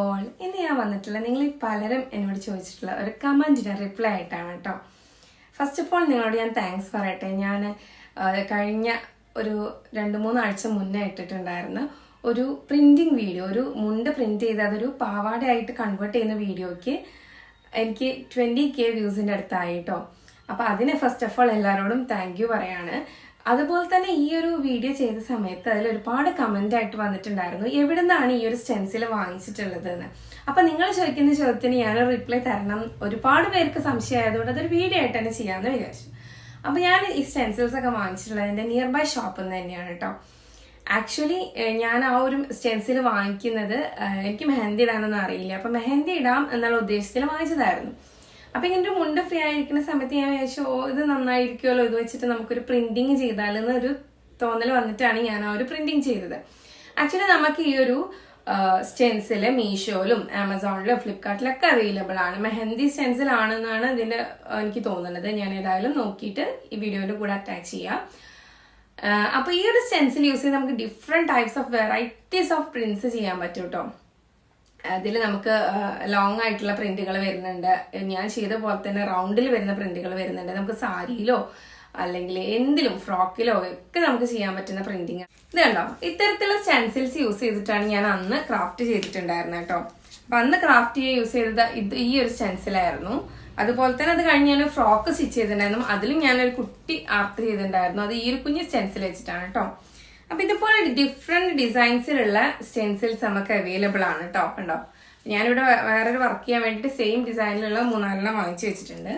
All. ഇന്ന് ഞാൻ വന്നിട്ടുള്ള നിങ്ങൾ പലരും എന്നോട് ചോദിച്ചിട്ടുള്ള ഒരു കമൻറ്റിന് റിപ്ലൈ ആയിട്ടാണ് കേട്ടോ. ഫസ്റ്റ് ഓഫ് ഓൾ നിങ്ങളോട് ഞാൻ താങ്ക്സ് പറയട്ടെ. ഞാൻ കഴിഞ്ഞ ഒരു 2-3 ആഴ്ച മുന്നേ ഇട്ടിട്ടുണ്ടായിരുന്ന ഒരു പ്രിന്റിങ് വീഡിയോ, ഒരു മുണ്ട് പ്രിന്റ് ചെയ്ത് അതൊരു പാവാടയായിട്ട് കൺവേർട്ട് ചെയ്യുന്ന വീഡിയോയ്ക്ക് എനിക്ക് 20K വ്യൂസിൻ്റെ അടുത്തായി കേട്ടോ. അപ്പോൾ അതിന് ഫസ്റ്റ് ഓഫ് ഓൾ എല്ലാവരോടും താങ്ക് യു പറയാണ്. അതുപോലെ തന്നെ ഈ ഒരു വീഡിയോ ചെയ്ത സമയത്ത് അതിൽ ഒരുപാട് കമന്റ് ആയിട്ട് വന്നിട്ടുണ്ടായിരുന്നു, എവിടെ നിന്നാണ് ഈ ഒരു സ്റ്റെൻസിൽ വാങ്ങിച്ചിട്ടുള്ളത് എന്ന്. അപ്പൊ നിങ്ങൾ ചോദിക്കുന്ന ചോദ്യത്തിന് ഞാനൊരു റിപ്ലൈ തരണം. ഒരുപാട് പേർക്ക് സംശയം ആയതുകൊണ്ട് അതൊരു വീഡിയോ ആയിട്ട് തന്നെ ചെയ്യാമെന്ന് വിചാരിച്ചു. അപ്പൊ ഞാൻ ഈ സ്റ്റെൻസിൽസ് ഒക്കെ വാങ്ങിച്ചിട്ടുള്ളത് എൻ്റെ നിയർ ബൈ ഷോപ്പിൽ നിന്ന് തന്നെയാണ് കേട്ടോ. ആക്ച്വലി ഞാൻ ആ ഒരു സ്റ്റെൻസിൽ വാങ്ങിക്കുന്നത് എനിക്ക് മെഹന്തി ഇടാനൊന്നും അറിയില്ല, അപ്പൊ മെഹന്തി ഇടാം എന്നുള്ള ഉദ്ദേശത്തിൽ വാങ്ങിച്ചതായിരുന്നു. അപ്പൊ ഇങ്ങനെ ഒരു മുണ്ട് ഫ്രീ ആയിരിക്കുന്ന സമയത്ത് ഞാൻ വിചാരിച്ചു, ഇത് നന്നായിരിക്കുമല്ലോ, ഇത് വെച്ചിട്ട് നമുക്കൊരു പ്രിന്റിങ് ചെയ്താലെന്നൊരു തോന്നൽ വന്നിട്ടാണ് ഞാൻ ആ ഒരു പ്രിന്റിങ് ചെയ്തത്. ആക്ച്വലി നമുക്ക് ഈ ഒരു സ്റ്റെൻസിൽ മീഷോയിലും ആമസോണിലും ഫ്ലിപ്കാർട്ടിലൊക്കെ അവൈലബിൾ ആണ്. മെഹന്തി സ്റ്റെൻസിൽ ആണെന്നാണ് ഇതിന്റെ എനിക്ക് തോന്നുന്നത്. ഞാൻ ഏതായാലും നോക്കിയിട്ട് ഈ വീഡിയോയുടെ കൂടെ അറ്റാച്ച് ചെയ്യാം. അപ്പൊ ഈ ഒരു സ്റ്റെൻസിൽ യൂസ് ചെയ്ത് നമുക്ക് different types of varieties of prints ചെയ്യാൻ പറ്റും കേട്ടോ. അതിൽ നമുക്ക് ലോങ് ആയിട്ടുള്ള പ്രിന്റുകൾ വരുന്നുണ്ട്. ഞാൻ ചെയ്ത പോലെ തന്നെ റൗണ്ടിൽ വരുന്ന പ്രിന്റുകൾ വരുന്നുണ്ട്. നമുക്ക് സാരിയിലോ അല്ലെങ്കിൽ എന്തിലും ഫ്രോക്കിലോ ഒക്കെ നമുക്ക് ചെയ്യാൻ പറ്റുന്ന പ്രിന്റിങ്. ഇത് കണ്ടോ, ഇത്തരത്തിലുള്ള സ്റ്റെൻസിൽസ് യൂസ് ചെയ്തിട്ടാണ് ഞാൻ അന്ന് ക്രാഫ്റ്റ് ചെയ്തിട്ടുണ്ടായിരുന്നത് കേട്ടോ. അപ്പൊ അന്ന് ക്രാഫ്റ്റ് യൂസ് ചെയ്തത് ഈ ഒരു സ്റ്റെൻസിലായിരുന്നു. അതുപോലെ തന്നെ അത് കഴിഞ്ഞ് ഞാൻ ഫ്രോക്ക് സ്റ്റിച്ച് ചെയ്തിട്ടുണ്ടായിരുന്നു. അതിലും ഞാനൊരു കുട്ടി ആർട്ട് ചെയ്തിട്ടുണ്ടായിരുന്നു. അത് ഈ ഒരു കുഞ്ഞ് സ്റ്റെൻസിൽ വെച്ചിട്ടാണ് കേട്ടോ. അപ്പൊ ഇതുപോലെ ഡിഫറെന്റ് ഡിസൈൻസിലുള്ള സ്റ്റെൻസിൽസ് നമുക്ക് അവൈലബിൾ ആണ് കേട്ടോ. കണ്ടോ, ഞാനിവിടെ വേറൊരു വർക്ക് ചെയ്യാൻ വേണ്ടിയിട്ട് സെയിം ഡിസൈനിലുള്ള 3-4 വാങ്ങിച്ചു വെച്ചിട്ടുണ്ട്.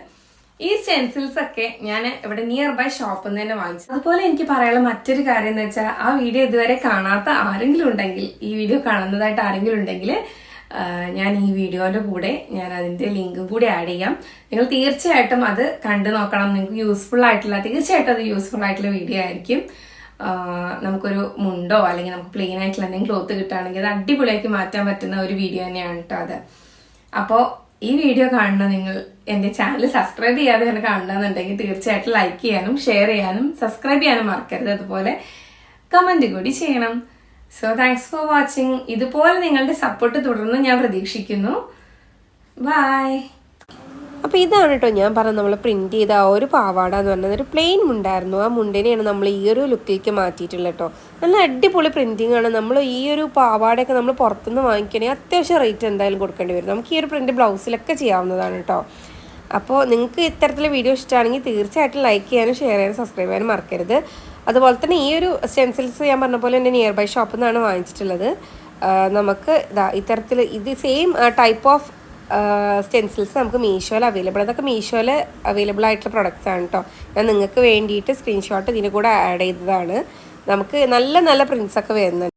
ഈ സ്റ്റെൻസിൽസ് ഒക്കെ ഞാൻ ഇവിടെ നിയർ ബൈ ഷോപ്പിൽ നിന്ന് തന്നെ വാങ്ങിച്ചു. അതുപോലെ എനിക്ക് പറയാനുള്ള മറ്റൊരു കാര്യം എന്ന് വെച്ചാൽ, ആ വീഡിയോ ഇതുവരെ കാണാത്ത ആരെങ്കിലും ഉണ്ടെങ്കിൽ, ഈ വീഡിയോ കാണുന്നതായിട്ട് ആരെങ്കിലും ഉണ്ടെങ്കിൽ ഞാൻ ഈ വീഡിയോന്റെ കൂടെ ഞാൻ അതിന്റെ ലിങ്കും കൂടി ആഡ് ചെയ്യാം. നിങ്ങൾ തീർച്ചയായിട്ടും അത് കണ്ടു നോക്കണം. നിങ്ങൾക്ക് യൂസ്ഫുൾ ആയിട്ടുള്ള, തീർച്ചയായിട്ടും അത് യൂസ്ഫുൾ ആയിട്ടുള്ള വീഡിയോ ആയിരിക്കും. നമുക്കൊരു മുണ്ടോ അല്ലെങ്കിൽ നമുക്ക് പ്ലെയിൻ ആയിട്ടുള്ള എന്തെങ്കിലും ക്ലോത്ത് കിട്ടുകയാണെങ്കിൽ അത് അടിപൊളിയാക്കി മാറ്റാൻ പറ്റുന്ന ഒരു വീഡിയോ തന്നെയാണ് കേട്ടോ അത്. അപ്പോൾ ഈ വീഡിയോ കാണുന്ന നിങ്ങൾ എൻ്റെ ചാനൽ സബ്സ്ക്രൈബ് ചെയ്യാതെ തന്നെ കാണണമെന്നുണ്ടെങ്കിൽ തീർച്ചയായിട്ടും ലൈക്ക് ചെയ്യാനും ഷെയർ ചെയ്യാനും സബ്സ്ക്രൈബ് ചെയ്യാനും മറക്കരുത്. അതുപോലെ കമന്റ് കൂടി ചെയ്യണം. So thanks for watching. ഇതുപോലെ നിങ്ങളുടെ സപ്പോർട്ട് തുടർന്ന് ഞാൻ പ്രതീക്ഷിക്കുന്നു. ബൈ. അപ്പോൾ ഇതാണ് കേട്ടോ ഞാൻ പറഞ്ഞത്, നമ്മൾ പ്രിൻറ്റ് ചെയ്ത ആ ഒരു പാവാട എന്ന് പറഞ്ഞത് ഒരു പ്ലെയിൻ മുണ്ടായിരുന്നു. ആ മുണ്ടിനെയാണ് നമ്മൾ ഈ ഒരു ലുക്കിലേക്ക് മാറ്റിയിട്ടുള്ളത് കേട്ടോ. നല്ല അടിപൊളി പ്രിൻറ്റിംഗ് ആണ്. നമ്മൾ ഈ ഒരു പാവാടയൊക്കെ നമ്മൾ പുറത്തുനിന്ന് വാങ്ങിക്കണമെങ്കിൽ അത്യാവശ്യം റേറ്റ് എന്തായാലും കൊടുക്കേണ്ടി വരും. നമുക്ക് ഈ ഒരു പ്രിൻറ്റ് ബ്ലൗസിലൊക്കെ ചെയ്യാവുന്നതാണ് കേട്ടോ. അപ്പോൾ നിങ്ങൾക്ക് ഇത്തരത്തിലുള്ള വീഡിയോ ഇഷ്ടമാണെങ്കിൽ തീർച്ചയായിട്ടും ലൈക്ക് ചെയ്യാനും ഷെയർ ചെയ്യാനും സബ്സ്ക്രൈബ് ചെയ്യാനും മറക്കരുത്. അതുപോലെ തന്നെ ഈ ഒരു സ്റ്റെൻസിൽസ് ഞാൻ പറഞ്ഞ പോലെ എൻ്റെ നിയർ ബൈ ഷോപ്പിൽ നിന്നാണ് വാങ്ങിച്ചിട്ടുള്ളത്. നമുക്ക് ഇത്തരത്തിൽ ഇത് സെയിം ടൈപ്പ് ഓഫ് സ്റ്റെൻസിൽസ് നമുക്ക് മീഷോയിൽ അവൈലബിൾ. അതൊക്കെ മീഷോയിൽ അവൈലബിൾ ആയിട്ടുള്ള പ്രൊഡക്ട്സ് ആണ് കേട്ടോ. ഞാൻ നിങ്ങൾക്ക് വേണ്ടിയിട്ട് സ്ക്രീൻഷോട്ട് ഇതിന് കൂടെ ആഡ് ചെയ്തതാണ്. നമുക്ക് നല്ല നല്ല പ്രിൻറ്റ്സ് ഒക്കെ വരുന്നുണ്ട്.